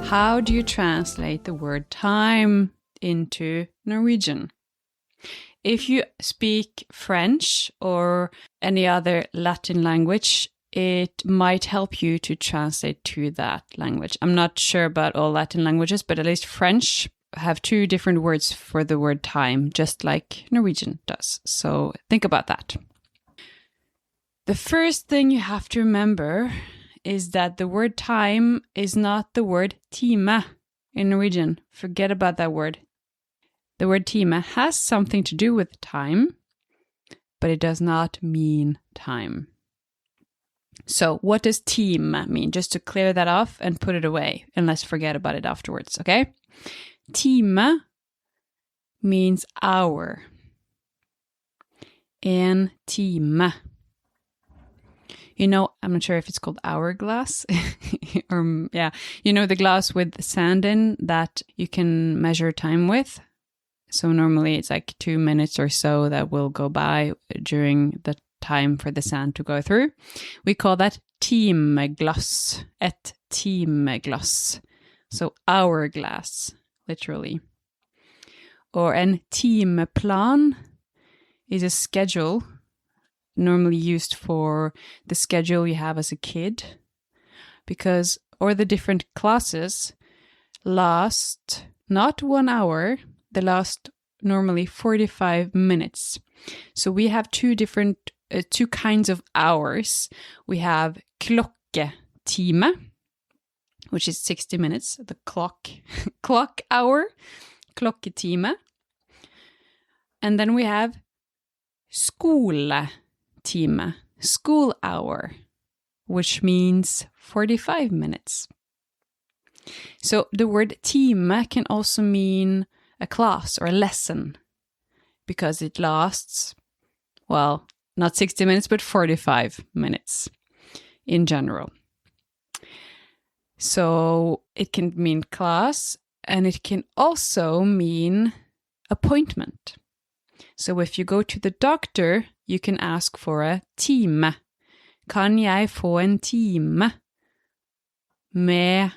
How do you translate the word time into Norwegian? If you speak French or any other Latin language, it might help you to translate to that language. I'm not sure about all Latin languages, but at least French have two different words for the word time, just like Norwegian does. So think about that. The first thing you have to remember is that the word time is not the word time in Norwegian. Forget about that word. The word time has something to do with time, but it does not mean time. So what does time mean? Just to clear that off and put it away, and let's forget about it afterwards, okay? Time means hour. En time. You know, I'm not sure if it's called hourglass or you know, the glass with sand in that you can measure time with. So normally it's like 2 minutes or so that will go by during the time for the sand to go through. We call that timeglass, et timeglass. So hourglass, literally. Or en timeplan is a schedule normally used for the schedule you have as a kid, or the different classes last not 1 hour, they last normally 45 minutes. So we have two kinds of hours. We have klokketime, which is 60 minutes, the clock hour, klokketime. And then we have skoletime, school hour, which means 45 minutes. So the word time can also mean a class or a lesson because it lasts, well, not 60 minutes, but 45 minutes in general. So it can mean class and it can also mean appointment. So if you go to the doctor, you can ask for a time. Kan jeg få en time med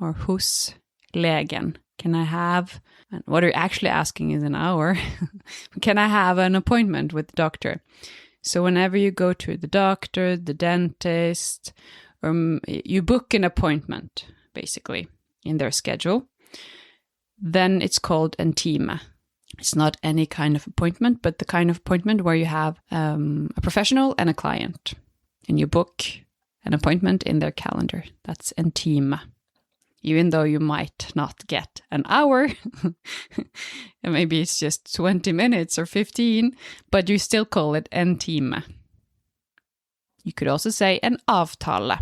or hos legen? Can I have, and what you're actually asking is an hour. Can I have an appointment with the doctor? So whenever you go to the doctor, the dentist, you book an appointment, basically, in their schedule, then it's called en time. It's not any kind of appointment, but the kind of appointment where you have a professional and a client, and you book an appointment in their calendar. That's en time. Even though you might not get an hour, and maybe it's just 20 minutes or 15, but you still call it en time. You could also say en avtale,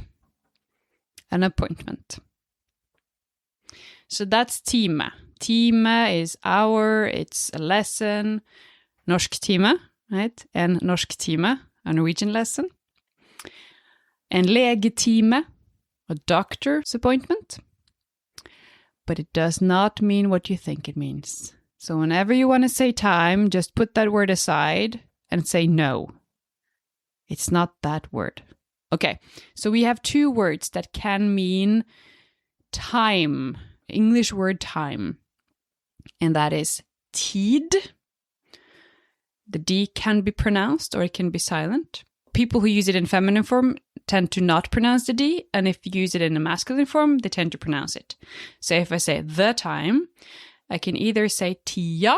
an appointment. So that's time. Time is hour, it's a lesson. Norsktime, right? En norsktime, a Norwegian lesson. En legetime, a doctor's appointment. But it does not mean what you think it means. So whenever you want to say time, just put that word aside and say no. It's not that word. Okay, so we have two words that can mean time, English word time. And that is tid. The D can be pronounced or it can be silent. People who use it in feminine form tend to not pronounce the D, and if you use it in a masculine form, they tend to pronounce it. So if I say the time, I can either say tia,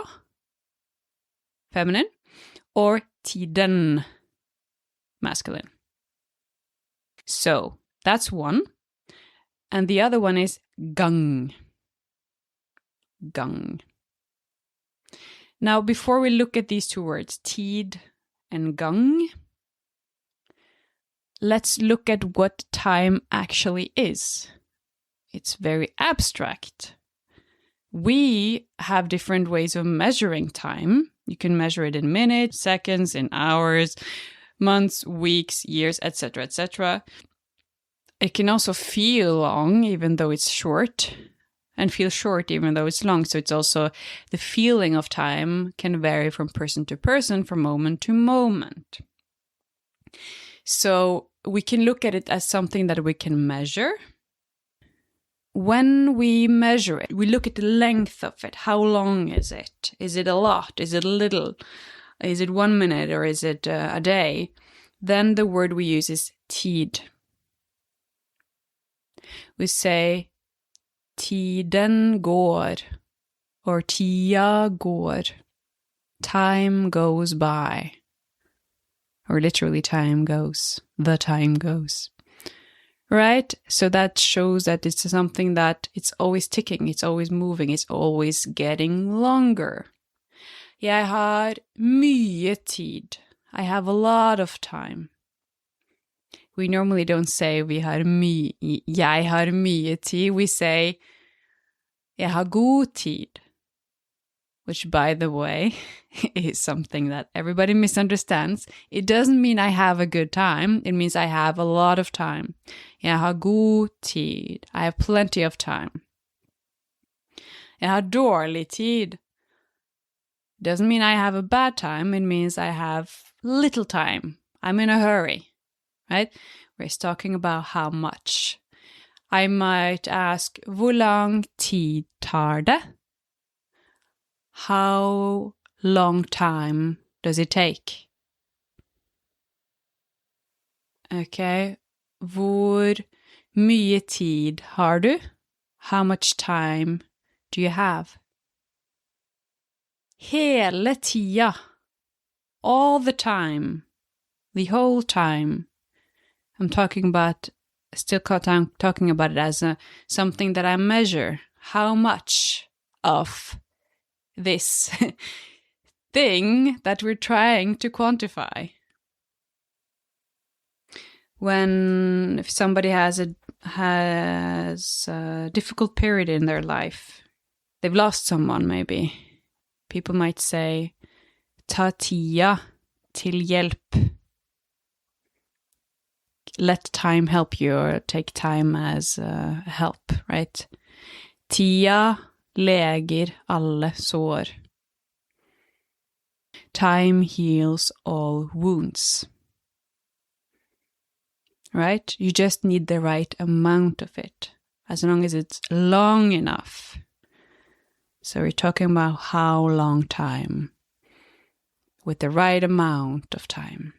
feminine, or tiden, masculine. So that's one. And the other one is gang. Gang. Now, before we look at these two words, tid and gang, let's look at what time actually is. It's very abstract. We have different ways of measuring time. You can measure it in minutes, seconds, in hours, months, weeks, years, etc., etc. It can also feel long, even though it's short, and feel short, even though it's long. So it's also the feeling of time can vary from person to person, from moment to moment. So we can look at it as something that we can measure. when we measure it, we look at the length of it. How long is it? Is it a lot? Is it a little? Is it 1 minute or is it a day? Then the word we use is tid. We say tiden går or tida går. Time goes by. Or literally time goes. The time goes. Right? So that shows that it's something that it's always ticking, it's always moving, it's always getting longer. Jeg har mye tid. I have a lot of time. We normally don't say jeg har mye tid. We say jeg har god tid. Which, by the way, is something that everybody misunderstands. It doesn't mean I have a good time. It means I have a lot of time. Jeg har god tid. I have plenty of time. Jeg har dårlig tid. Doesn't mean I have a bad time. It means I have little time. I'm in a hurry, right? We're talking about how much. I might ask, hvor lang tid tar det? How long time does it take? Okay. Hvor mye tid har du? How much time do you have? Hele tida. All the time. The whole time. I'm talking about it as something that I measure. How much of this thing that we're trying to quantify. If somebody has a difficult period in their life, they've lost someone maybe, people might say, ta tida til hjelp. Let time help you, or take time as help, right? Tida leger alle sår. Time heals all wounds. Right? You just need the right amount of it, as long as it's long enough. So we're talking about how long time, with the right amount of time.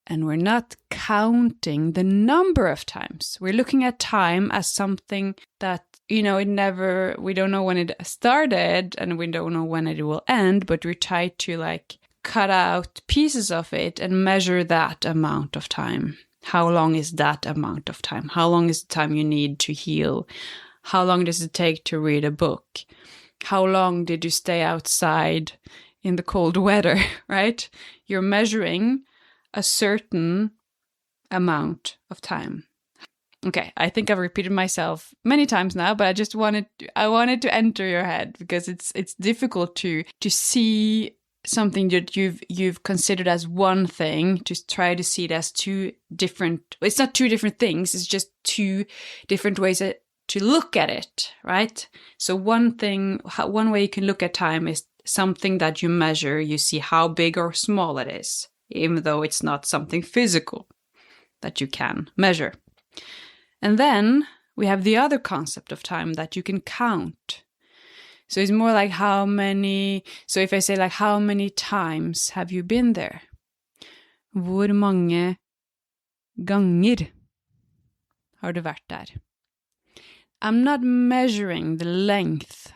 And we're not counting the number of times. We're looking at time as something that, we don't know when it started and we don't know when it will end, but we try to cut out pieces of it and measure that amount of time. How long is that amount of time? How long is the time you need to heal? How long does it take to read a book? How long did you stay outside in the cold weather, right? You're measuring a certain amount of time. Okay, I think I've repeated myself many times now, but I wanted to enter your head because it's difficult to see something that you've considered as one thing, to try to see it as two different. It's not two different things. It's just two different ways to look at it, right? So one way you can look at time is something that you measure. You see how big or small it is, even though it's not something physical that you can measure. And then we have the other concept of time that you can count. So it's more like how many. So if I say how many times have you been there? Hvor mange ganger har du vært der? I'm not measuring the length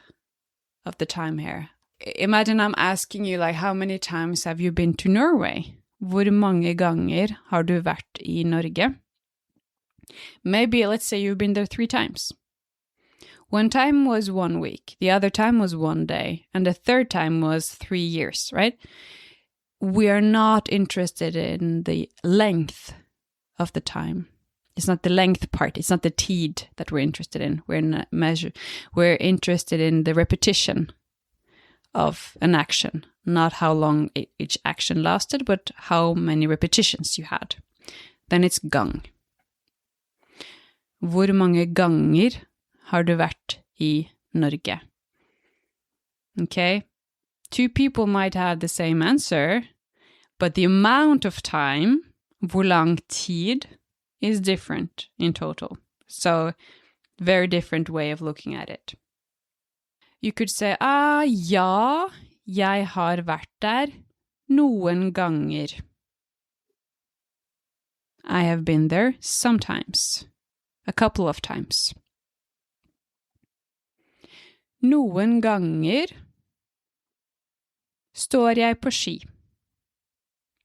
of the time here. Imagine I'm asking you how many times have you been to Norway? Hvor mange ganger har du vært I Norge? Maybe let's say you've been there 3 times. One time was 1 week, the other time was 1 day, and the third time was 3 years, right? We are not interested in the length of the time. It's not the length part, it's not the tid that we're interested in. We're interested in the repetition of an action, not how long each action lasted, but how many repetitions you had. Then it's gang. Hvor mange ganger har du vært I Norge? Okay, 2 people might have the same answer, but the amount of time, hvor lang tid, is different in total. So, very different way of looking at it. You could say, ja, jeg har vært der noen ganger. I have been there sometimes. A couple of times. Noen ganger står jeg på ski.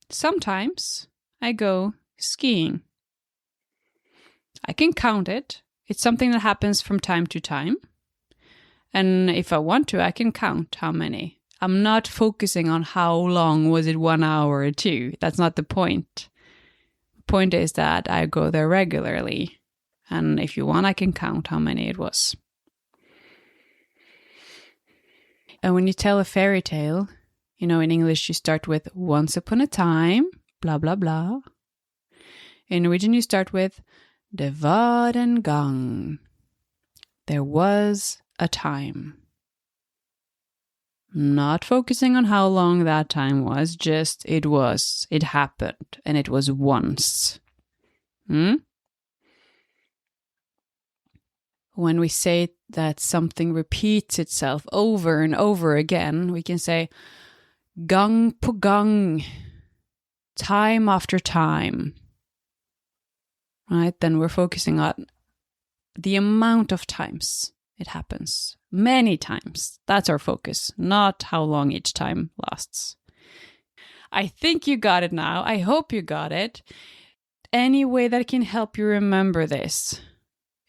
Sometimes I go skiing. I can count it. It's something that happens from time to time. And if I want to, I can count how many. I'm not focusing on how long was it, 1 hour or 2. That's not the point. The point is that I go there regularly. And if you want, I can count how many it was. And when you tell a fairy tale, in English you start with once upon a time, blah, blah, blah. In Norwegian you start with det var en gang. There was a time. Not focusing on how long that time was, just it was, it happened, and it was once. When we say that something repeats itself over and over again, we can say gang på gang, time after time. Right? Then we're focusing on the amount of times it happens. Many times. That's our focus, not how long each time lasts. I think you got it now. I hope you got it. Any way that can help you remember this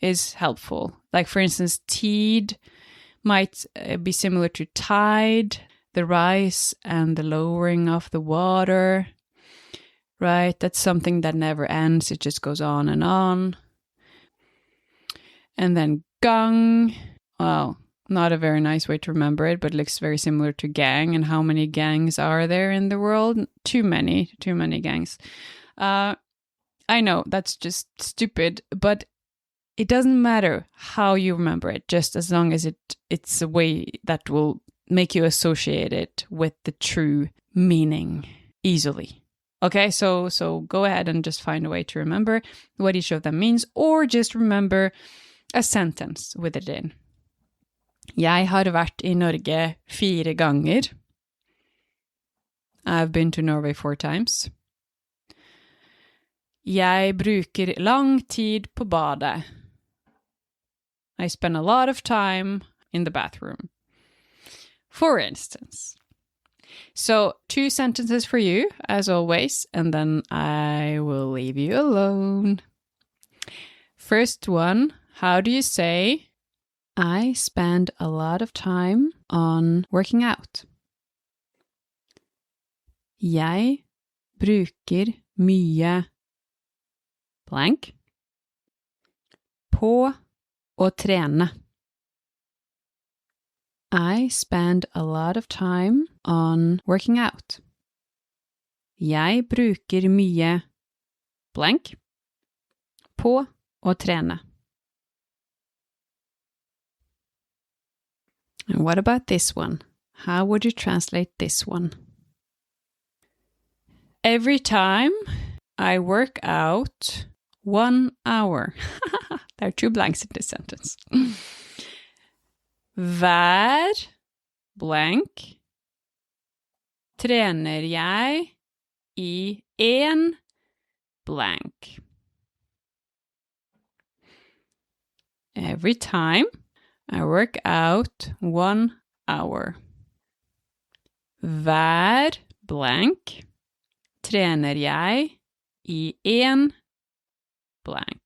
is helpful. Like, for instance, tid might be similar to tide, the rise and the lowering of the water, right? That's something that never ends. It just goes on and on. And then gang, well, not a very nice way to remember it, but it looks very similar to gang. And how many gangs are there in the world? Too many gangs. I know, that's just stupid, but it doesn't matter how you remember it, just as long as it's a way that will make you associate it with the true meaning easily. Okay, so go ahead and just find a way to remember what each of them means, or just remember a sentence with it in. Jeg har vært I Norge 4 ganger. I've been to Norway 4 times. Jeg bruker lang tid på badet. I spend a lot of time in the bathroom. For instance. So 2 sentences for you, as always, and then I will leave you alone. First one, how do you say, I spend a lot of time on working out? Jeg bruker mye blank på å trene. I spend a lot of time on working out. Jeg bruker mye blank på å trene. And what about this one? How would you translate this one? Every time I work out 1 hour. There are 2 blanks in this sentence. Hver blank trener jeg I 1 blank. Every time I work out 1 hour. Hver blank trener jeg I 1 blank.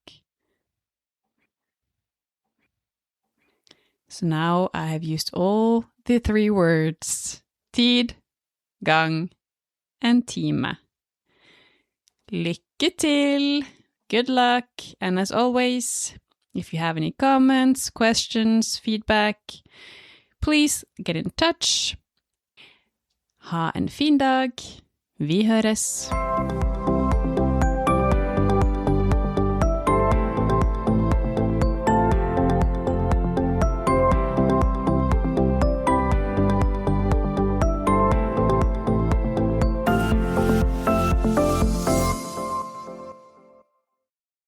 So now I have used all the 3 words. Tid, gang, and time. Lykke til! Good luck! And as always, if you have any comments, questions, feedback, please get in touch. Ha en fin dag. Vi høres!